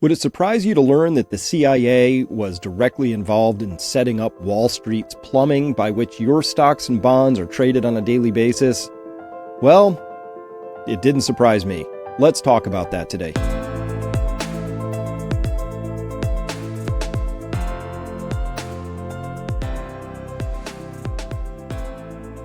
Would it surprise you to learn that the CIA was directly involved in setting up Wall Street's plumbing by which your stocks and bonds are traded on a daily basis? Well, it didn't surprise me. Let's talk about that today.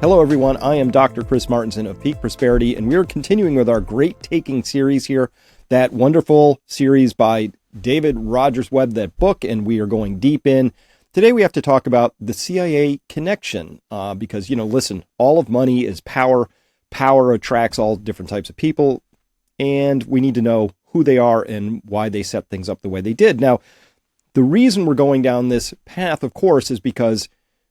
Hello, everyone. I am Dr. Chris Martenson of Peak Prosperity, and we are continuing with our Great Taking series here, that wonderful series by David Webb, that book, and we are going deep in. Today, we have to talk about the CIA connection because, listen, all of money is power. Power attracts all different types of people, and we need to know who they are and why they set things up the way they did. Now, the reason we're going down this path, of course, is because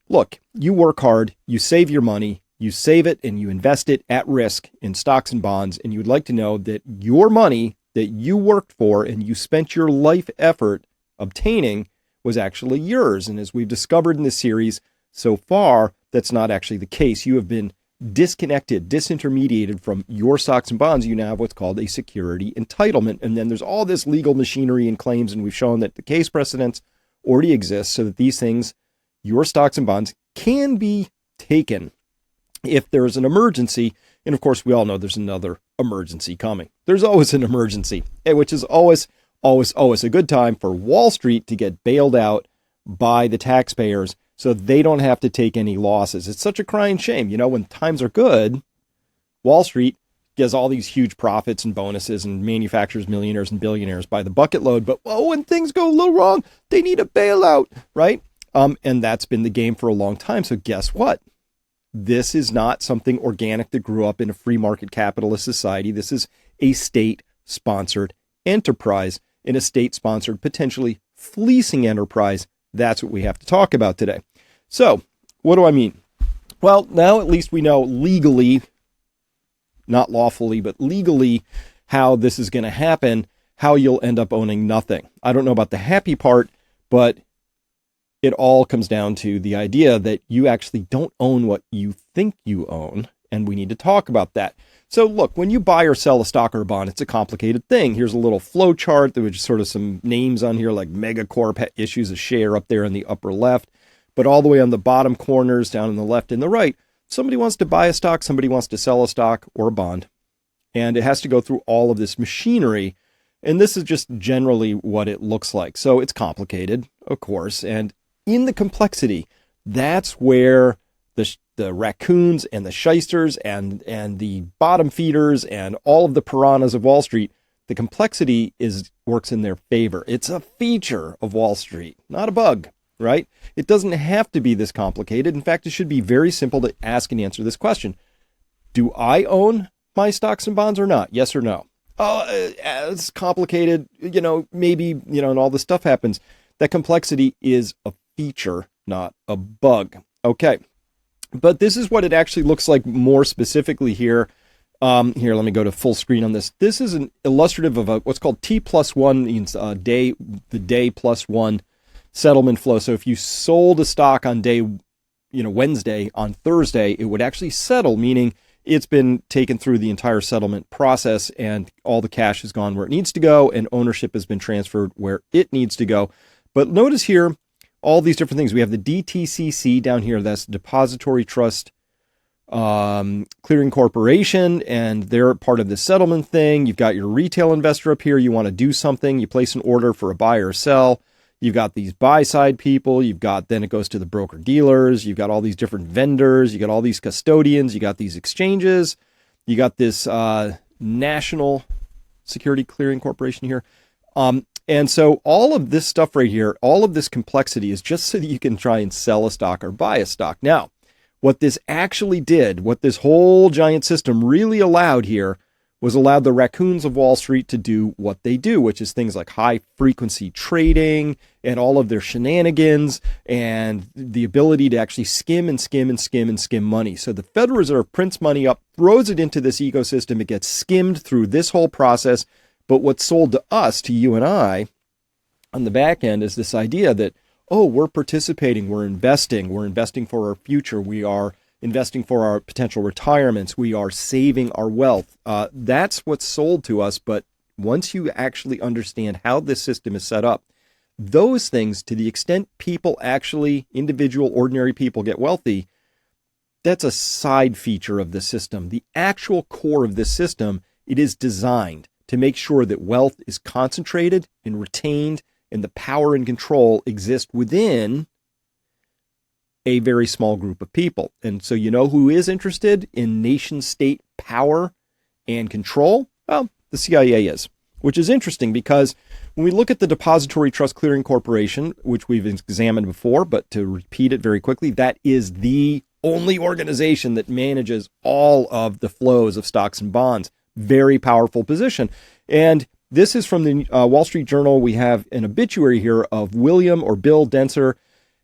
look, you work hard, you save your money, you save it and you invest it at risk in stocks and bonds, and you would like to know that your money that you worked for and you spent your life effort obtaining was actually yours. And as we've discovered in this series so far, that's not actually the case. You have been disconnected, disintermediated from your stocks and bonds. You now have what's called a security entitlement. And then there's all this legal machinery and claims, and we've shown that the case precedents already exist so that these things, your stocks and bonds, can be taken if there is an emergency. And of course, we all know there's another emergency coming. There's always an emergency, which is always a good time for Wall Street to get bailed out by the taxpayers so they don't have to take any losses. It's such a crying shame. When times are good, Wall Street gets all these huge profits and bonuses and manufactures millionaires and billionaires by the bucket load. But when things go a little wrong, they need a bailout, right? And that's been the game for a long time. So guess what? This is not something organic that grew up in a free market capitalist society. This is a state-sponsored enterprise, in a state-sponsored, potentially fleecing enterprise. That's what we have to talk about today. So what do I mean? Well, now at least we know legally, not lawfully, but legally, how this is going to happen, how you'll end up owning nothing. I don't know about the happy part, but it all comes down to the idea that you actually don't own what you think you own, and we need to talk about that. So look, when you buy or sell a stock or a bond, it's a complicated thing. Here's a little flow chart. There was sort of some names on here like Megacorp issues a share up there in the upper left, but all the way on the bottom corners, down in the left and the right, somebody wants to buy a stock, somebody wants to sell a stock or a bond, and it has to go through all of this machinery. And this is just generally what it looks like. So it's complicated, of course, and in the complexity, that's where the raccoons and the shysters and the bottom feeders and all of the piranhas of Wall Street, the complexity works in their favor. It's a feature of Wall Street, not a bug, right? It doesn't have to be this complicated. In fact, it should be very simple to ask and answer this question. Do I own my stocks and bonds or not? Yes or no? Oh, it's complicated, maybe, and all this stuff happens. That complexity is a feature, not a bug. Okay. But this is what it actually looks like more specifically here. Here, let me go to full screen on this. This is an illustrative of what's called T+1, means the day plus one settlement flow. So if you sold a stock on day, Wednesday, on Thursday, it would actually settle, meaning it's been taken through the entire settlement process and all the cash has gone where it needs to go and ownership has been transferred where it needs to go. But notice here, all these different things. We have the DTCC down here. That's Depository Trust Clearing Corporation, and they're part of the settlement thing. You've got your retail investor up here. You want to do something. You place an order for a buy or sell. You've got these buy-side people. Then it goes to the broker-dealers. You've got all these different vendors. You got all these custodians. You got these exchanges. You got this National Security Clearing Corporation here. And so all of this stuff right here, all of this complexity is just so that you can try and sell a stock or buy a stock. Now, what this actually did, what this whole giant system really allowed here, was allowed the raccoons of Wall Street to do what they do, which is things like high frequency trading and all of their shenanigans and the ability to actually skim money. So the Federal Reserve prints money up, throws it into this ecosystem. It gets skimmed through this whole process. But what's sold to us, to you and I, on the back end is this idea that, we're participating, we're investing for our future, we are investing for our potential retirements, we are saving our wealth. That's what's sold to us, but once you actually understand how this system is set up, those things, to the extent people actually, individual, ordinary people get wealthy, that's a side feature of the system. The actual core of this system, it is designed to make sure that wealth is concentrated and retained, and the power and control exist within a very small group of people. And so you know who is interested in nation-state power and control? Well, the CIA is, which is interesting because when we look at the Depository Trust Clearing Corporation, which we've examined before, but to repeat it very quickly, that is the only organization that manages all of the flows of stocks and bonds. Very powerful position. And this is from the Wall Street Journal. We have an obituary here of William or Bill Dentzer.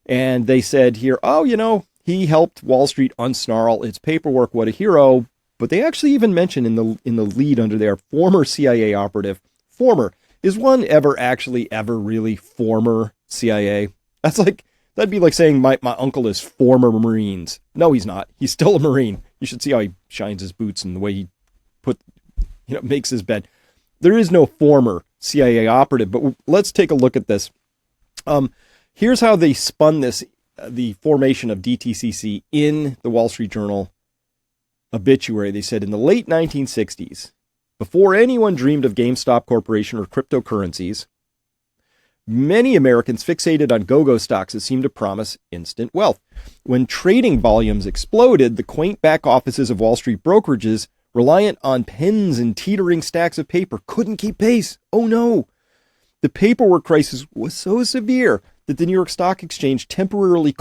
And they said here, oh, you know, he helped Wall Street unsnarl its paperwork. What a hero. But they actually even mention in the lead under there, former CIA operative. Former. Is one ever really former CIA? That'd be like saying my uncle is former Marines. No, he's not. He's still a Marine. You should see how he shines his boots and the way he makes his bed. There is no former CIA operative, but let's take a look at this. Here's how they spun this, the formation of DTCC in the Wall Street Journal obituary. They said in the late 1960s, before anyone dreamed of GameStop Corporation or cryptocurrencies, many Americans fixated on go-go stocks that seemed to promise instant wealth. When trading volumes exploded, the quaint back offices of Wall Street brokerages, reliant on pens and teetering stacks of paper, couldn't keep pace. Oh no! The paperwork crisis was so severe that the New York Stock Exchange temporarily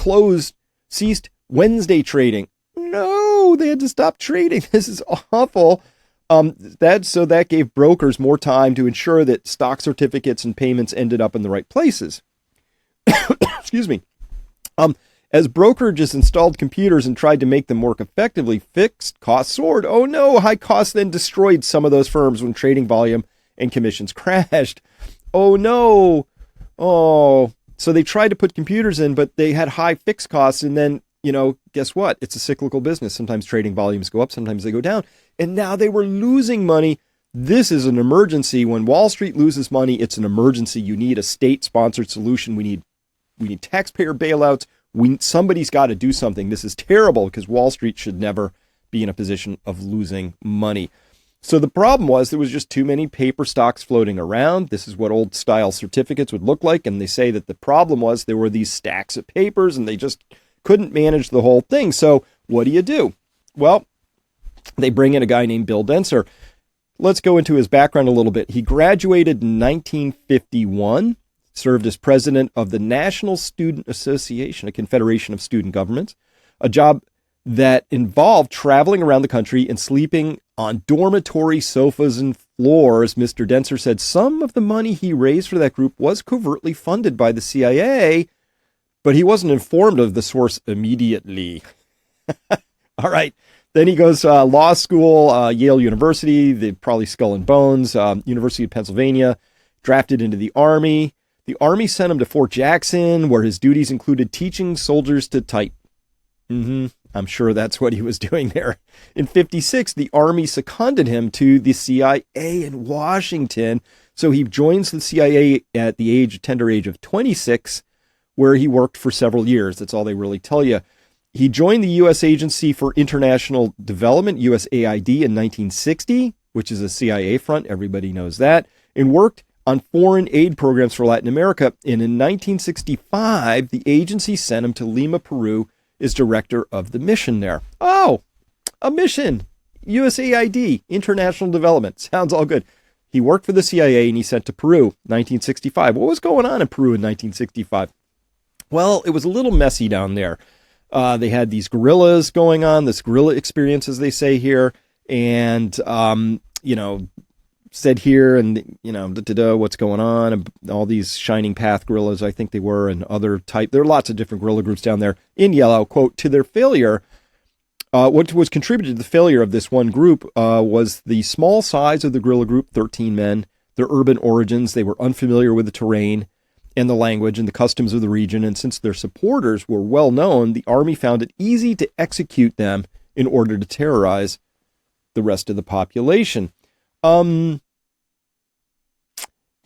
ceased Wednesday trading. No, they had to stop trading. This is awful. That gave brokers more time to ensure that stock certificates and payments ended up in the right places. Excuse me. As brokerages installed computers and tried to make them work effectively, fixed costs soared. Oh no, high costs then destroyed some of those firms when trading volume and commissions crashed. Oh no. Oh, so they tried to put computers in, but they had high fixed costs. And then, guess what? It's a cyclical business. Sometimes trading volumes go up, sometimes they go down. And now they were losing money. This is an emergency. When Wall Street loses money, it's an emergency. You need a state-sponsored solution. We need taxpayer bailouts. Somebody's got to do something. This is terrible because Wall Street should never be in a position of losing money. So the problem was there was just too many paper stocks floating around. This is what old style certificates would look like. And they say that the problem was there were these stacks of papers and they just couldn't manage the whole thing. So what do? Well, they bring in a guy named Bill Dentzer. Let's go into his background a little bit. He graduated in 1951, served as president of the National Student Association, a confederation of student governments, a job that involved traveling around the country and sleeping on dormitory sofas and floors. Mr. Dentzer said some of the money he raised for that group was covertly funded by the CIA, but he wasn't informed of the source immediately. All right. Then he goes law school, Yale University, probably Skull and Bones, University of Pennsylvania, drafted into the Army. The Army sent him to Fort Jackson, where his duties included teaching soldiers to type. I'm sure that's what he was doing there. In 1956, the Army seconded him to the CIA in Washington. So he joins the CIA at the tender age of 26, where he worked for several years. That's all they really tell you. He joined the U.S. Agency for International Development, USAID, in 1960, which is a CIA front. Everybody knows that. And worked on foreign aid programs for Latin America. And in 1965, the agency sent him to Lima, Peru, as director of the mission there. Oh, a mission. USAID, International Development. Sounds all good. He worked for the CIA and he sent to Peru, 1965. What was going on in Peru in 1965? Well, it was a little messy down there. They had these guerrillas going on, this guerrilla experience, as they say here. And, said here and, what's going on, and all these Shining Path guerrillas, I think they were, and other type. There are lots of different guerrilla groups down there. In yellow, quote, to their failure, what was contributed to the failure of this one group was the small size of the guerrilla group, 13 men, their urban origins. They were unfamiliar with the terrain and the language and the customs of the region. And since their supporters were well known, the Army found it easy to execute them in order to terrorize the rest of the population.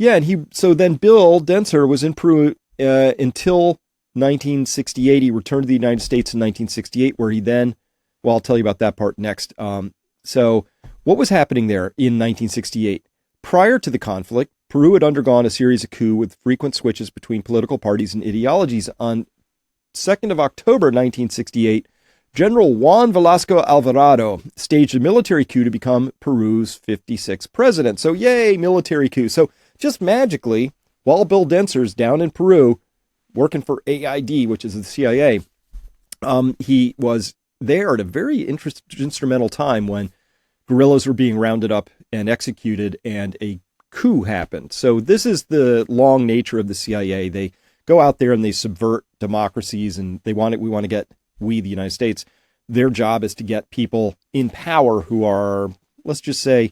Yeah, and so then Bill Dentzer was in Peru until 1968. He returned to the United States in 1968, where he then, well, I'll tell you about that part next. So what was happening there in 1968? Prior to the conflict, Peru had undergone a series of coups with frequent switches between political parties and ideologies. On 2nd of October 1968, General Juan Velasco Alvarado staged a military coup to become Peru's 56th president. So yay, military coup. So just magically, while Bill Dentzer's down in Peru working for AID, which is the CIA, he was there at a very instrumental time when guerrillas were being rounded up and executed and a coup happened. So this is the long nature of the CIA. They go out there and they subvert democracies, and we want to get, the United States, their job is to get people in power who are, let's just say,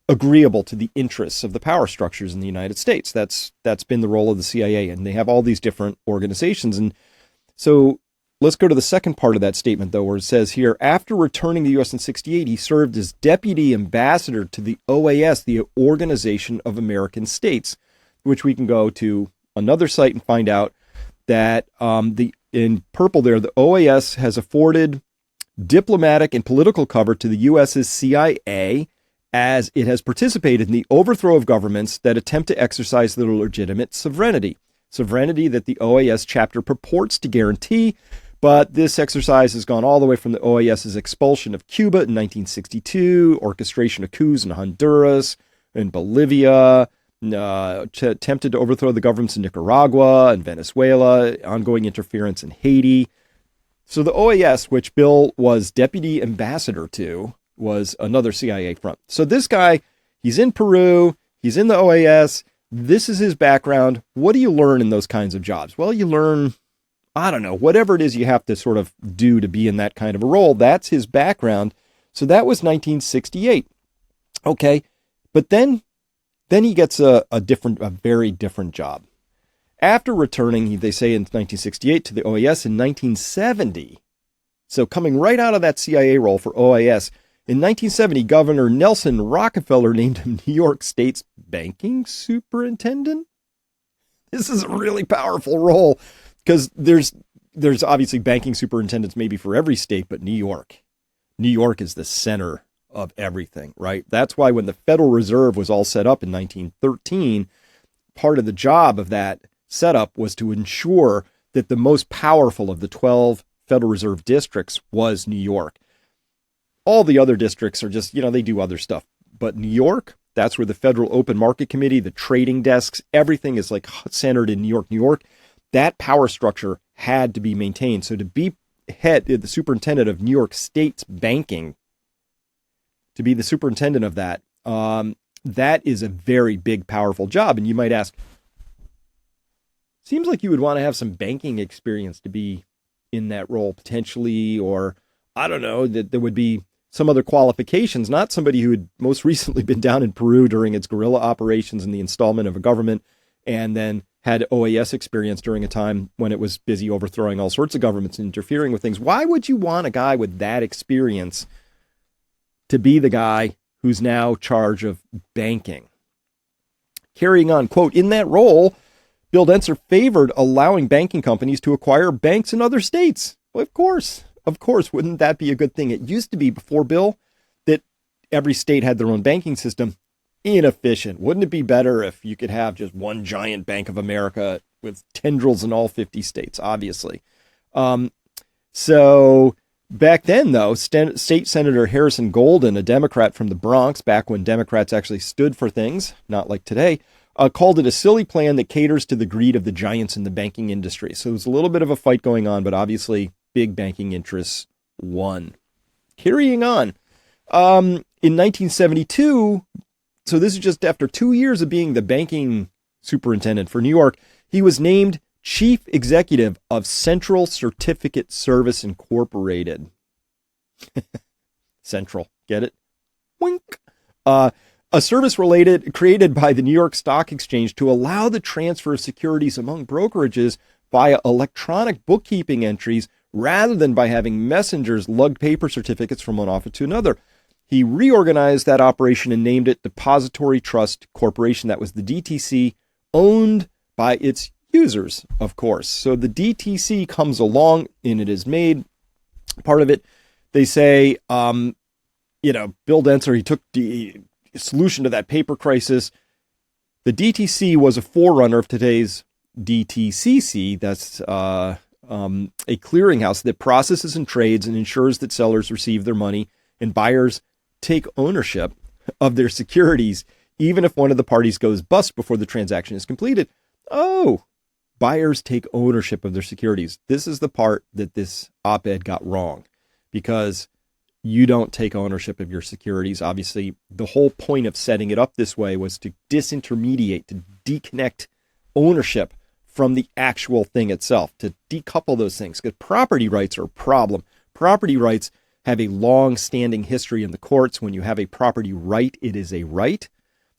agreeable to the interests of the power structures in the United States. That's been the role of the CIA, and they have all these different organizations. And so let's go to the second part of that statement, though, where it says here, after returning to the U.S. in 1968, he served as deputy ambassador to the OAS, the Organization of American States, which we can go to another site and find out that in purple there, the OAS has afforded diplomatic and political cover to the U.S.'s CIA as it has participated in the overthrow of governments that attempt to exercise their legitimate sovereignty that the OAS chapter purports to guarantee. But this exercise has gone all the way from the OAS's expulsion of Cuba in 1962, orchestration of coups in Honduras and Bolivia, attempted to overthrow the governments in Nicaragua and Venezuela, ongoing interference in Haiti. So the OAS, which Bill was deputy ambassador to, was another CIA front. So this guy, he's in Peru, he's in the OAS, this is his background. What do you learn in those kinds of jobs? Well, you learn, I don't know, whatever it is you have to sort of do to be in that kind of a role. That's his background. So that was 1968. Okay, but then he gets a very different job. After returning, they say in 1968 to the OAS in 1970. So coming right out of that CIA role for OAS, in 1970, Governor Nelson Rockefeller named him New York State's banking superintendent. This is a really powerful role because there's obviously banking superintendents maybe for every state, but New York is the center of everything, right? That's why when the Federal Reserve was all set up in 1913, part of the job of that setup was to ensure that the most powerful of the 12 Federal Reserve districts was New York. All the other districts are just, they do other stuff. But New York, that's where the Federal Open Market Committee, the trading desks, everything is like centered in New York. New York, that power structure had to be maintained. So to be the superintendent of New York State's banking, to be the superintendent of that, that is a very big, powerful job. And you might ask, seems like you would want to have some banking experience to be in that role potentially, or I don't know, that there would be some other qualifications, not somebody who had most recently been down in Peru during its guerrilla operations and the installment of a government, and then had OAS experience during a time when it was busy overthrowing all sorts of governments and interfering with things. Why would you want a guy with that experience to be the guy who's now charge of banking? Carrying on, quote, in that role, Bill Dentzer favored allowing banking companies to acquire banks in other states. Well, of course, wouldn't that be a good thing? It used to be before Bill that every state had their own banking system. Inefficient. Wouldn't it be better if you could have just one giant Bank of America with tendrils in all 50 states, obviously. So back then, though, State Senator Harrison Golden, a Democrat from the Bronx, back when Democrats actually stood for things, not like today, called it a silly plan that caters to the greed of the giants in the banking industry. So there's a little bit of a fight going on, but obviously big banking interests won. Carrying on. In 1972, so this is just after 2 years of being the banking superintendent for New York, he was named chief executive of Central Certificate Service Incorporated. Central, get it? Wink. A service created by the New York Stock Exchange to allow the transfer of securities among brokerages via electronic bookkeeping entries rather than by having messengers lug paper certificates from one office to another. He reorganized that operation and named it Depository Trust Corporation. That was the DTC, owned by its users, of course. So the DTC comes along and it is made part of it. They say, Bill Dentzer, he took the solution to that paper crisis. The DTC was a forerunner of today's DTCC. That's a clearinghouse that processes and trades and ensures that sellers receive their money and buyers take ownership of their securities, even if one of the parties goes bust before the transaction is completed. Oh, buyers take ownership of their securities. This is the part that this op-ed got wrong, because you don't take ownership of your securities. Obviously, the whole point of setting it up this way was to disintermediate, to disconnect ownership from the actual thing itself, to decouple those things, because property rights are a problem. Property rights have a long-standing history in the courts. When you have a property right, it is a right.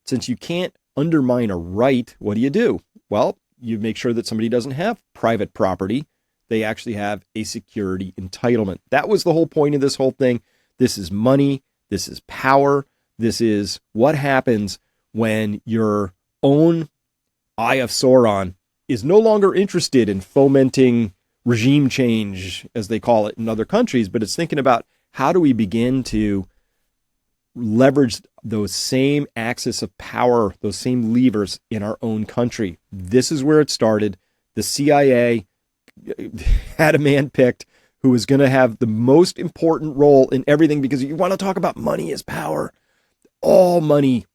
Since you can't undermine a right, what do? Well, you make sure that somebody doesn't have private property. They actually have a security entitlement. That was the whole point of this whole thing. This is money. This is power. This is what happens when your own Eye of Sauron is no longer interested in fomenting regime change, as they call it in other countries, but it's thinking about how do we begin to leverage those same axis of power, those same levers in our own country. This is where it started. The CIA had a man picked who was going to have the most important role in everything, because you want to talk about money as power. All money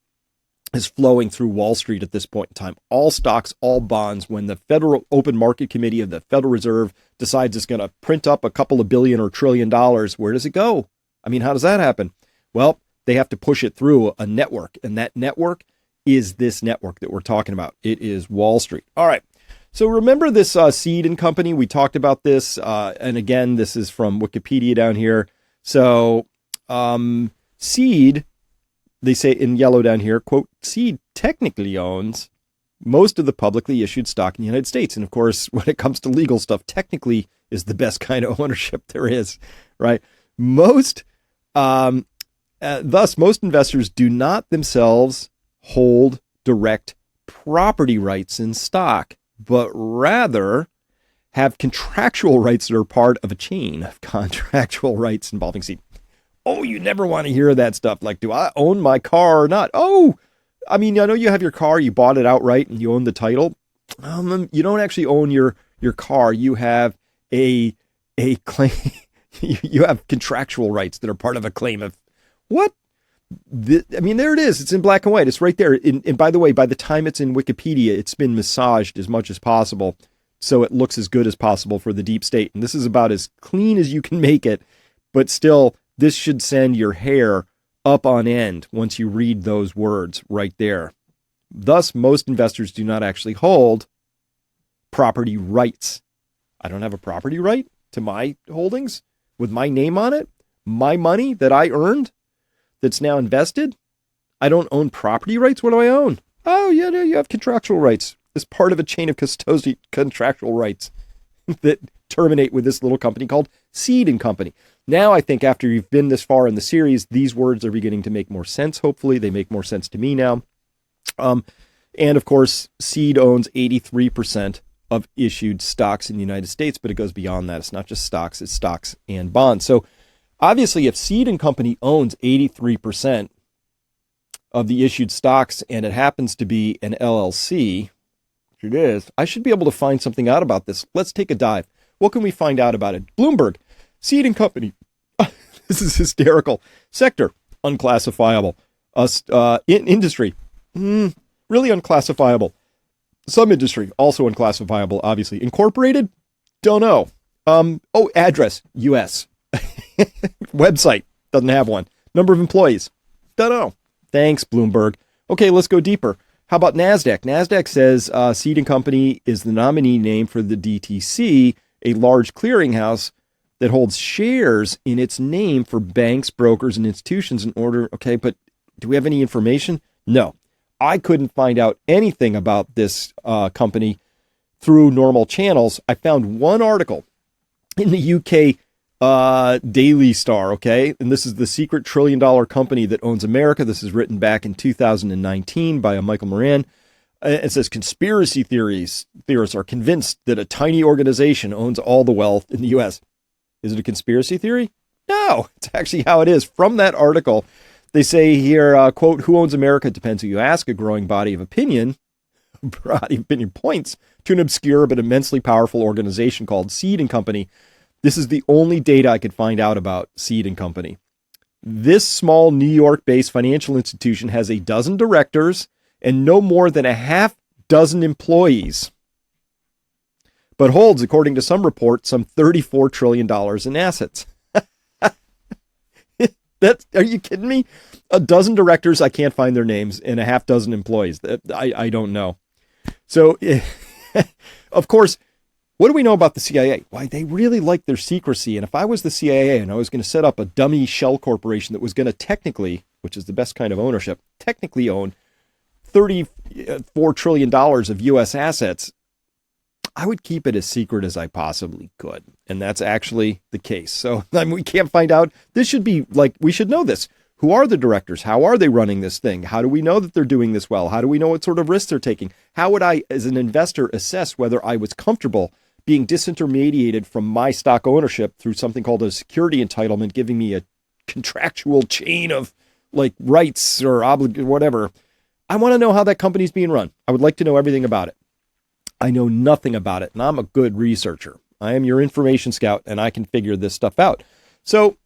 is flowing through Wall Street at this point in time. All stocks, all bonds. When the Federal Open Market Committee of the Federal Reserve decides it's going to print up a couple of billion or $1 trillion, where does it go? I mean, how does that happen? Well, they have to push it through a network, and that network is this network that we're talking about. It is Wall Street. All right. So remember this Cede and Company? We talked about this. And again, this is from Wikipedia down here. So Cede, they say in yellow down here, quote, Cede technically owns most of the publicly issued stock in the United States. And of course, when it comes to legal stuff, technically is the best kind of ownership there is, right? Thus, most investors do not themselves hold direct property rights in stock, but rather have contractual rights that are part of a chain of contractual rights involving Cede. Oh, you never want to hear that stuff. Like, do I own my car or not? Oh, I mean, I know you have your car, you bought it outright and you own the title. You don't actually own your car. You have a claim. You have contractual rights that are part of a claim of what? I mean, there it is. It's in black and white. It's right there. And by the way, by the time it's in Wikipedia, it's been massaged as much as possible so it looks as good as possible for the deep state. And this is about as clean as you can make it. But still, this should send your hair up on end once you read those words right there. Thus, most investors do not actually hold property rights. I don't have a property right to my holdings with my name on it, my money that I earned that's now invested. I don't own property rights. What do I own? Oh, yeah, no, you have contractual rights as part of a chain of custody contractual rights that terminate with this little company called Cede and Company. Now, I think after you've been this far in the series, these words are beginning to make more sense. Hopefully, they make more sense to me now. And of course, Cede owns 83% of issued stocks in the United States, but it goes beyond that. It's not just stocks, it's stocks and bonds. So obviously, if Cede and Company owns 83% of the issued stocks and it happens to be an LLC, which it is, I should be able to find something out about this. Let's take a dive. What can we find out about it? Bloomberg, Cede and Company. This is hysterical. Sector, unclassifiable. Industry, really unclassifiable. Some industry, also unclassifiable, obviously. Incorporated, don't know. Address, U.S. Website, doesn't have one. Number of employees, don't know. Thanks, Bloomberg. Okay, let's go deeper. How about NASDAQ? NASDAQ says Cede and Company is the nominee name for the DTC, a large clearinghouse that holds shares in its name for banks, brokers, and institutions in order. Okay, but do we have any information? No. I couldn't find out anything about this company through normal channels. I found one article in the UK Daily Star, okay? And this is the secret trillion-dollar company that owns America. This is written back in 2019 by a Michael Moran. It says conspiracy theorists are convinced that a tiny organization owns all the wealth in the U.S. Is it a conspiracy theory? No, it's actually how it is. From that article, they say here, quote, who owns America depends who you ask. A growing body of opinion points to an obscure but immensely powerful organization called Cede and Company. This is the only data I could find out about Cede and Company. This small New York-based financial institution has a dozen directors and no more than a half dozen employees, but holds, according to some reports, some $34 trillion in assets. Are you kidding me? A dozen directors, I can't find their names, and a half dozen employees. I don't know. So, of course, what do we know about the CIA? Why, they really like their secrecy. And if I was the CIA and I was going to set up a dummy shell corporation that was going to technically, which is the best kind of ownership, technically own $34 trillion of U.S. assets, I would keep it as secret as I possibly could. And that's actually the case. So we can't find out. This should be like, we should know this. Who are the directors? How are they running this thing? How do we know that they're doing this well? How do we know what sort of risks they're taking? How would I, as an investor, assess whether I was comfortable being disintermediated from my stock ownership through something called a security entitlement, giving me a contractual chain of like rights or whatever? I want to know how that company's being run. I would like to know everything about it. I know nothing about it, and I'm a good researcher. I am your information scout, and I can figure this stuff out. So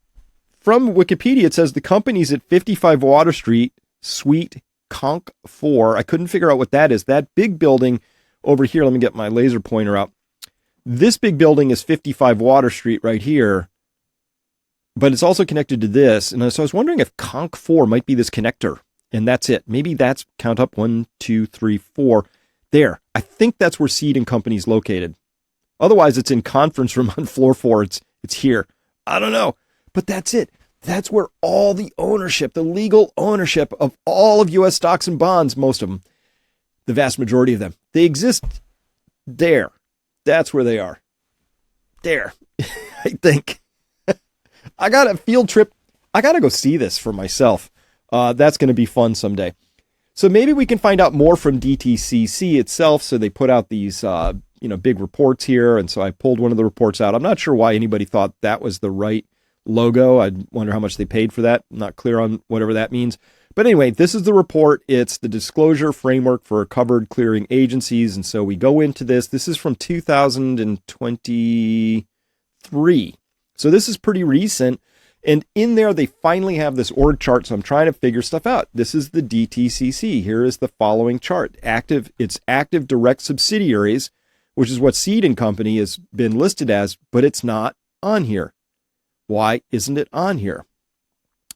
from Wikipedia, it says the company's at 55 Water Street, Suite Conch 4. I couldn't figure out what that is. That big building over here, let me get my laser pointer out. This big building is 55 Water Street right here, but it's also connected to this. And so I was wondering if Conch 4 might be this connector, and that's it. Maybe that's, count up, 1, 2, 3, 4. There. I think that's where Cede and Company is located. Otherwise, it's in conference room on floor 4. It's here. I don't know. But that's it. That's where all the ownership, the legal ownership of all of U.S. stocks and bonds, most of them, the vast majority of them, they exist there. That's where they are. There. I think. I got a field trip. I got to go see this for myself. That's going to be fun someday. So maybe we can find out more from DTCC itself. So they put out these, big reports here. And so I pulled one of the reports out. I'm not sure why anybody thought that was the right logo. I wonder how much they paid for that. I'm not clear on whatever that means. But anyway, this is the report. It's the disclosure framework for covered clearing agencies. And so we go into this. This is from 2023. So this is pretty recent. And in there, they finally have this org chart. So I'm trying to figure stuff out. This is the DTCC. Here is the following chart. It's active direct subsidiaries, which is what Cede and Company has been listed as, but it's not on here. Why isn't it on here?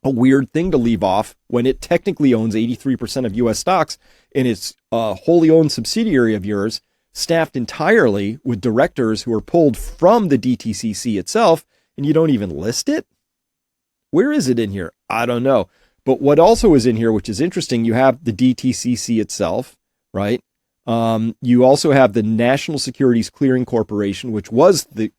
A weird thing to leave off when it technically owns 83% of U.S. stocks and it's a wholly owned subsidiary of yours, staffed entirely with directors who are pulled from the DTCC itself, and you don't even list it? Where is it in here? I don't know. But what also is in here, which is interesting, you have the DTCC itself, right? You also have the National Securities Clearing Corporation, which was the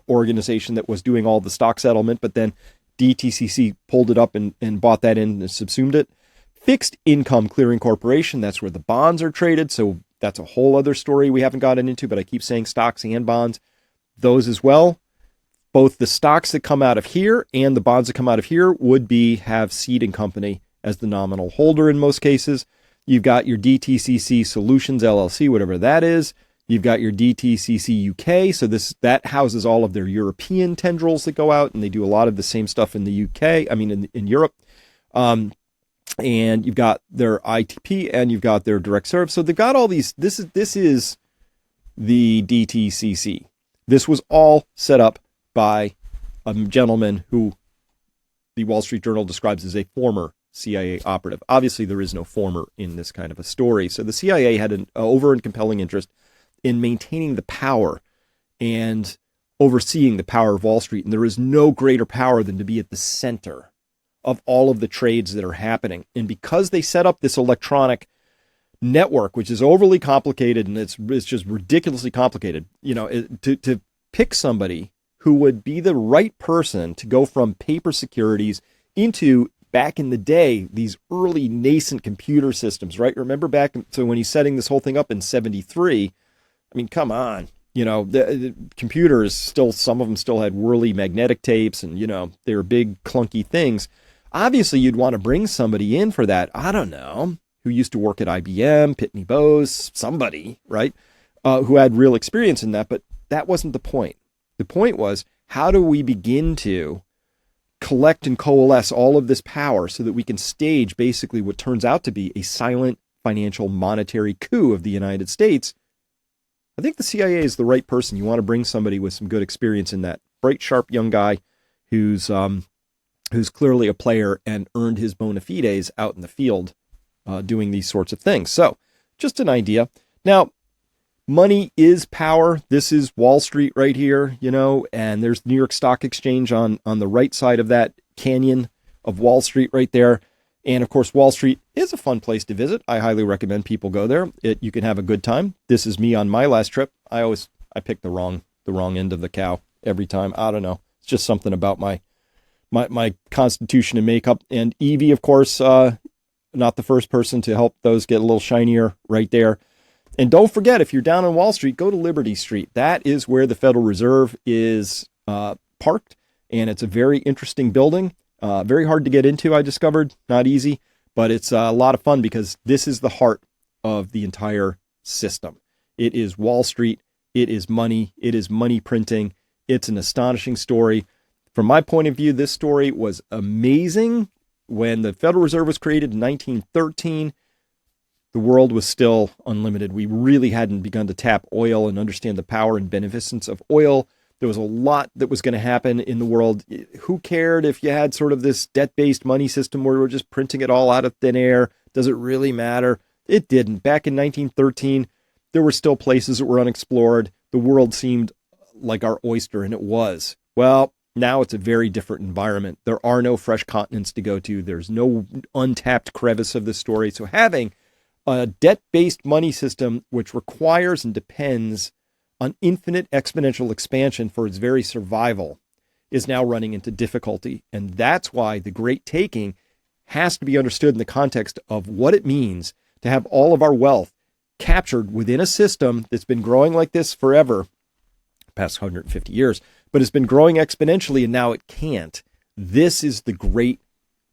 organization that was doing all the stock settlement, but then DTCC pulled it up and bought that in and subsumed it. Fixed Income Clearing Corporation, that's where the bonds are traded. So that's a whole other story we haven't gotten into, but I keep saying stocks and bonds. Those as well. Both the stocks that come out of here and the bonds that come out of here would have Cede and Company as the nominal holder in most cases. You've got your DTCC Solutions LLC, whatever that is. You've got your DTCC UK. So that houses all of their European tendrils that go out, and they do a lot of the same stuff in the UK. I mean, in Europe. And you've got their ITP and you've got their direct serve. So they've got all these. This is the DTCC. This was all set up by a gentleman who the Wall Street Journal describes as a former CIA operative. Obviously, there is no former in this kind of a story. So the CIA had an over and compelling interest in maintaining the power and overseeing the power of Wall Street. And there is no greater power than to be at the center of all of the trades that are happening. And because they set up this electronic network, which is overly complicated and it's just ridiculously complicated, to pick somebody who would be the right person to go from paper securities into, back in the day, these early nascent computer systems, right? Remember back, so when he's setting this whole thing up in 73, I mean, come on, the computers still, some of them still had whirly magnetic tapes and, they were big clunky things. Obviously, you'd want to bring somebody in for that. I don't know, who used to work at IBM, Pitney Bowes, somebody, right? Who had real experience in that, but that wasn't the point. The point was, how do we begin to collect and coalesce all of this power so that we can stage basically what turns out to be a silent financial monetary coup of the United States? I think the CIA is the right person. You want to bring somebody with some good experience in that. Bright, sharp young guy who's clearly a player and earned his bona fides out in the field doing these sorts of things. So just an idea. Now, money is power. This is Wall Street right here, and there's the New York Stock Exchange on the right side of that canyon of Wall Street right there. And of course, Wall Street is a fun place to visit. I highly recommend people go there. You can have a good time. This is me on my last trip. I pick the wrong end of the cow every time. I don't know. It's just something about my constitution and makeup. And Evie, of course, not the first person to help those get a little shinier right there. And don't forget, if you're down on Wall Street, go to Liberty Street. That is where the Federal Reserve is parked, and it's a very interesting building. Very hard to get into, I discovered. Not easy, but it's a lot of fun because this is the heart of the entire system. It is Wall Street. It is money. It is money printing. It's an astonishing story. From my point of view, this story was amazing. When the Federal Reserve was created in 1913, the world was still unlimited. We really hadn't begun to tap oil and understand the power and beneficence of oil. There was a lot that was going to happen in the world. Who cared if you had sort of this debt-based money system where we're just printing it all out of thin air? Does it really matter? It didn't. Back in 1913, there were still places that were unexplored. The world seemed like our oyster, and it was. Well, now it's a very different environment. There are no fresh continents to go to. There's no untapped crevice of the story. So having a debt-based money system, which requires and depends on infinite exponential expansion for its very survival, is now running into difficulty. And that's why the Great Taking has to be understood in the context of what it means to have all of our wealth captured within a system that's been growing like this forever, past 150 years, but it's been growing exponentially, and now it can't. This is the great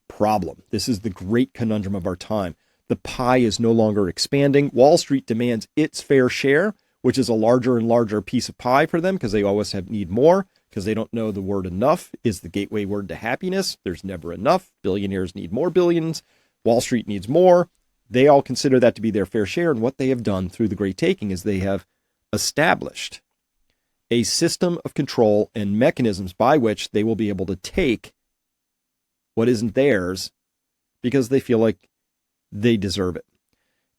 problem. This is the great conundrum of our time. The pie is no longer expanding. Wall Street demands its fair share, which is a larger and larger piece of pie for them because they always need more, because they don't know the word enough is the gateway word to happiness. There's never enough. Billionaires need more billions. Wall Street needs more. They all consider that to be their fair share. And what they have done through the Great Taking is they have established a system of control and mechanisms by which they will be able to take what isn't theirs because they feel like they deserve it.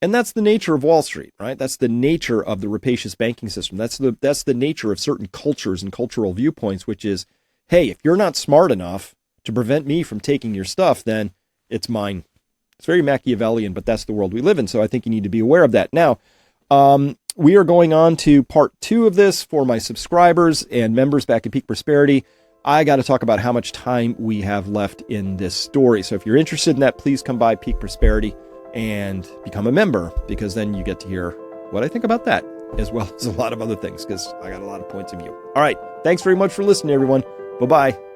And that's the nature of Wall Street, right? That's the nature of the rapacious banking system. That's the nature of certain cultures and cultural viewpoints, which is, hey, if you're not smart enough to prevent me from taking your stuff, then it's mine. It's very Machiavellian, but that's the world we live in. So I think you need to be aware of that. Now, we are going on to part 2 of this for my subscribers and members back at Peak Prosperity. I got to talk about how much time we have left in this story. So if you're interested in that, please come by Peak Prosperity and become a member, because then you get to hear what I think about that, as well as a lot of other things, because I got a lot of points of view. All right. Thanks very much for listening, everyone. Bye-bye.